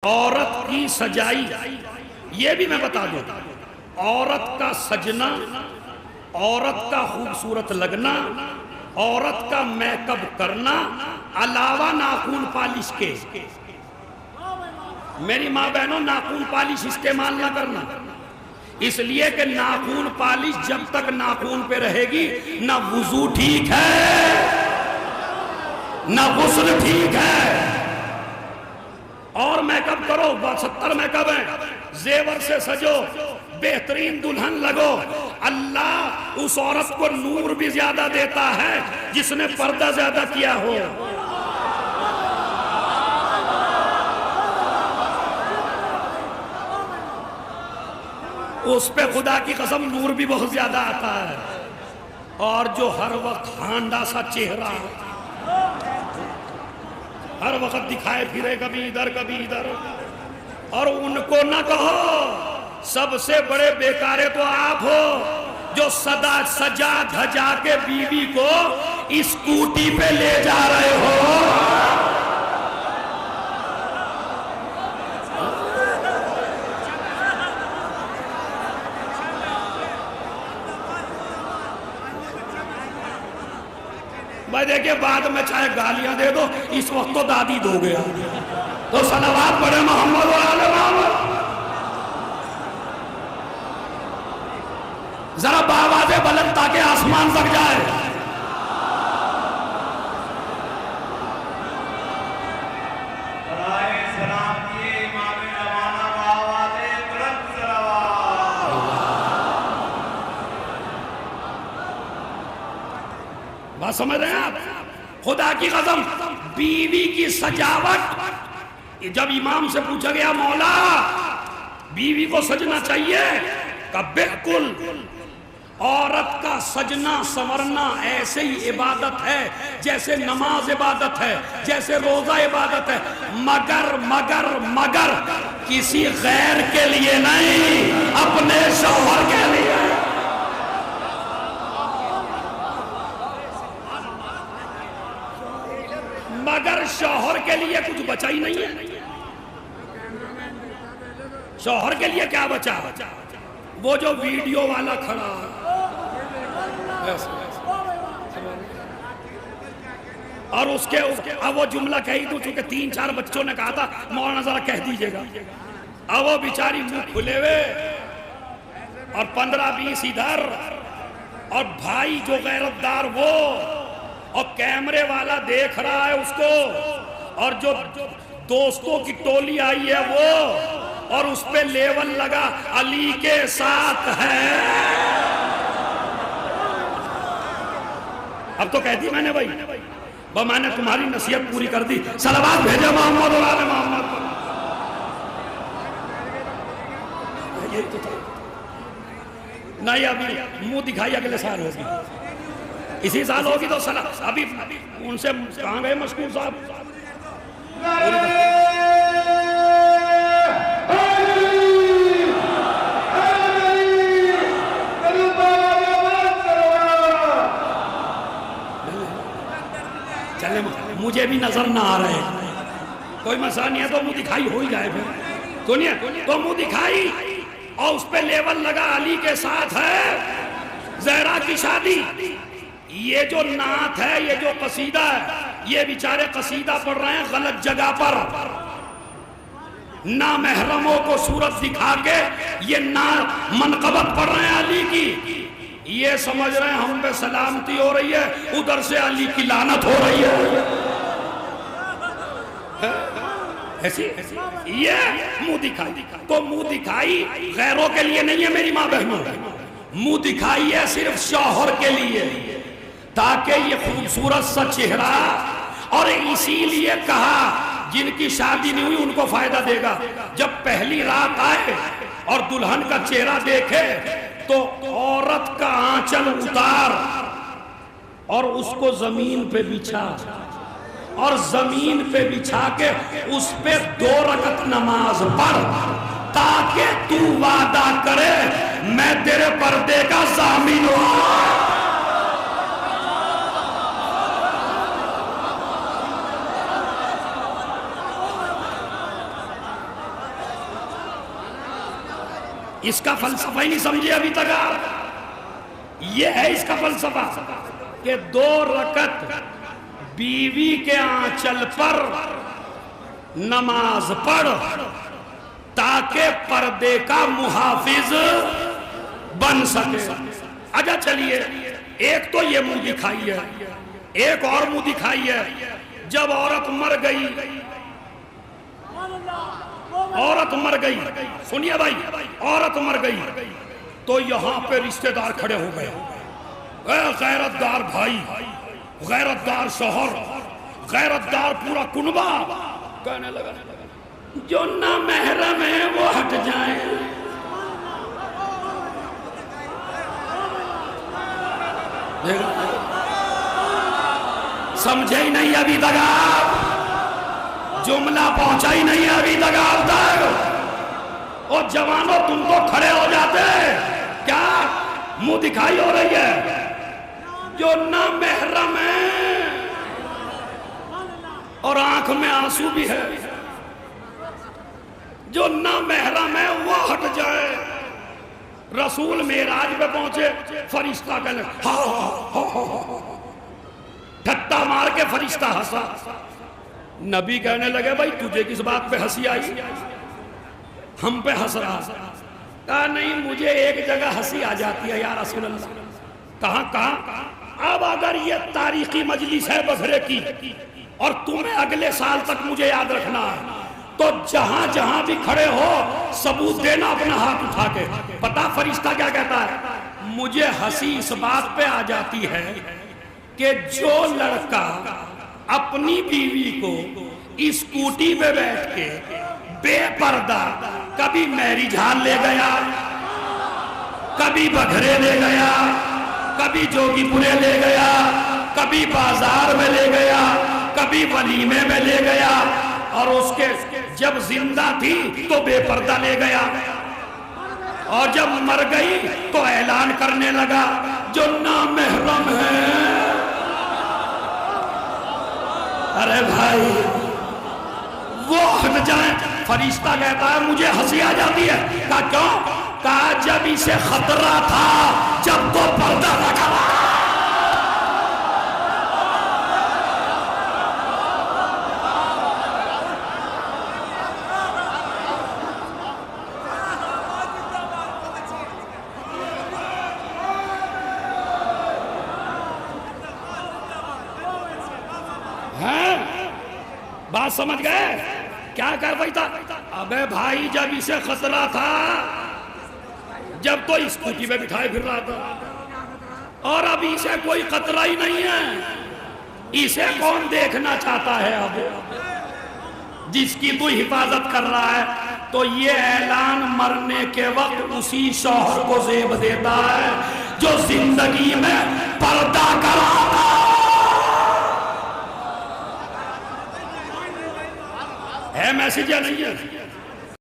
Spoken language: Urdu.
عورت کی سجائی یہ بھی میں بتا دوں، عورت کا سجنا، عورت کا خوبصورت لگنا، عورت کا میک اپ کرنا علاوہ ناخن پالش کے، میری ماں بہنوں ناخن پالش استعمال نہ کرنا، اس لیے کہ ناخن پالش جب تک ناخن پہ رہے گی نہ وضو ٹھیک ہے نہ غسل ٹھیک ہے۔ اور میک اپ کرو، 70 میک اپ ہیں، زیور سے سجو، بہترین دلہن لگو، اللہ اس عورت کو نور بھی زیادہ دیتا ہے جس نے پردہ زیادہ کیا ہو۔ اس پہ خدا کی قسم نور بھی بہت زیادہ آتا ہے۔ اور جو ہر وقت ہانڈا سا چہرہ ہر وقت دکھائے پھرے، کبھی ادھر کبھی ادھر، اور ان کو نہ کہو سب سے بڑے بیکارے تو آپ ہو جو سجا دھجا کے بیوی کو اسکوٹی پہ لے جا رہے ہو۔ بھائی دیکھیں بعد میں چاہے گالیاں دے دو، اس وقت تو دادی دو گیا، تو صلوات پڑھے محمد و آل محمد۔ ذرا بآواز بلند تاکہ آسمان تک جائے۔ بات سمجھ رہے ہیں آپ؟ خدا کی قسم بیوی کی سجاوٹ، جب امام سے پوچھا گیا مولا بیوی کو سجنا چاہیے، کہ بالکل عورت کا سجنا سنورنا ایسے ہی عبادت ہے جیسے نماز عبادت ہے، جیسے روزہ عبادت ہے، مگر کسی غیر کے لیے نہیں، اپنے شوہر کے لیے۔ مگر شوہر کے لیے کچھ بچا ہی نہیں ہے۔ شوہر کے لیے کیا بچا؟ وہ جو ویڈیو والا کھڑا اور اس کے اب وہ جملہ کہی تو چونکہ 3-4 بچوں نے کہا تھا مولانا ذرا کہہ دیجئے گا، اب وہ بیچاری منہ کھلے ہوئے اور 15-20 ادھر، اور بھائی جو غیرت دار وہ، اور کیمرے والا دیکھ رہا ہے اس کو، اور جو دوستوں کی ٹولی آئی ہے وہ، اور اس پہ لیول لگا علی کے ساتھ ہے۔ اب تو کہتی میں نے بھائی میں نے تمہاری نصیحت پوری کر دی، صلوات بھیجے محمد اور آل محمد۔ نہیں ابھی منہ دکھائی اگلے سال ہوگی، اسی سال ہوگی تو ابھی ان سے کہاں گئے مشکور صاحب؟ چلے مجھے بھی نظر نہ آ رہے، کوئی مسئلہ نہیں ہے تو منہ دکھائی ہو ہی جائے پھر، سنیے تو منہ دکھائی اور اس پہ لیول لگا علی کے ساتھ ہے، زہرا کی شادی۔ یہ جو نعت ہے، یہ جو قصیدہ ہے، یہ بیچارے قصیدہ پڑھ رہے ہیں غلط جگہ پر، نامحرموں کو صورت دکھا کے یہ منقبت پڑھ رہے ہیں علی کی، یہ سمجھ رہے ہیں ہم پہ سلامتی ہو رہی ہے، ادھر سے علی کی لعنت ہو رہی ہے۔ ایسی یہ منہ دکھائی، تو منہ دکھائی غیروں کے لیے نہیں ہے میری ماں بہنوں، منہ دکھائی ہے صرف شوہر کے لیے، تاکہ یہ خوبصورت سا چہرہ، اور اسی لیے کہا جن کی شادی نہیں ہوئی ان کو فائدہ دے گا، جب پہلی رات آئے اور دلہن کا چہرہ دیکھے تو عورت کا آنچل اتار اور اس کو زمین پہ بچھا، اور زمین پہ بچھا کے اس پہ 2 رکعت نماز پڑھ، تاکہ تو وعدہ کرے میں تیرے پردے کا ضامن ہوں۔ اس کا فلسفہ ہی نہیں سمجھے ابھی تک آپ. یہ ہے اس کا فلسفہ کہ 2 رکعت بیوی کے آنچل پر نماز پڑھ تاکہ پردے کا محافظ بن سکے. اچھا چلیے، ایک تو یہ منہ دکھائی ہے، ایک اور منہ دکھائی ہے. جب عورت مر گئی، عورت مر گئی، سنیے بھائی، عورت مر گئی تو یہاں پہ رشتہ دار کھڑے ہو گئے. اے غیرت دار بھائی، غیرت دار شوہر، غیرت دار پورا کنبہ کہنے لگا جو نہ محرم ہے وہ ہٹ جائیں. سمجھے ہی نہیں ابھی تک آپ، جملہ پہنچا ہی نہیں ابھی تک آپ تک. اور جوانوں تم تو کھڑے ہو جاتے، کیا منہ دکھائی ہو رہی ہے؟ جو نہ محرم ہے اور آنکھ میں آنسو بھی ہے، جو نہ محرم ہے وہ ہٹ جائے. رسول معراج پہ پہنچے، فرشتہ کہنے ٹھٹا مار کے فرشتہ ہنسا. نبی کہنے لگے بھائی تجھے کس بات پہ ہنسی آئی؟ ہم پہ ہنس رہا. کہا نہیں مجھے ایک جگہ ہنسی آ جاتی ہے یا رسول اللہ. کہاں؟ اب اگر یہ تاریخی مجلس ہے بکرے کی اور تمہیں اگلے سال تک مجھے یاد رکھنا ہے تو جہاں جہاں بھی کھڑے ہو ثبوت دینا اپنا ہاتھ اٹھا کے. پتا فرشتہ کیا کہتا ہے؟ مجھے ہنسی اس بات پہ آ جاتی ہے کہ جو لڑکا اپنی بیوی کو اسکوٹی پہ بیٹھ کے بے پردہ کبھی میرج ہال لے گیا، کبھی بگھرے لے گیا، کبھی جوگی پورے لے گیا، کبھی بازار میں لے گیا، کبھی ولیمے میں لے گیا، اور اس کے جب زندہ تھی تو بے پردہ لے گیا، اور جب مر گئی تو اعلان کرنے لگا جو نامحرم ہے. ارے بھائی وہ ہٹ جائیں. فرشتہ کہتا ہے مجھے ہنسی آ جاتی ہے. کہا کیوں؟ کہا جب اسے خطرہ تھا جب تو پردہ رکھا. بات سمجھ گئے؟ کیا کر رہی تھا؟ ابے بھائی جب اسے خطرہ تھا جب تو اسکوٹی پہ بٹھائے پھر رہا تھا، اور اب اسے کوئی خطرہ ہی نہیں ہے. اسے کون دیکھنا چاہتا ہے؟ اب جس کی تو حفاظت کر رہا ہے. تو یہ اعلان مرنے کے وقت اسی شوہر کو زیب دیتا ہے جو زندگی میں پردہ کرا تھا. ہے میسج یا نہیں ہے؟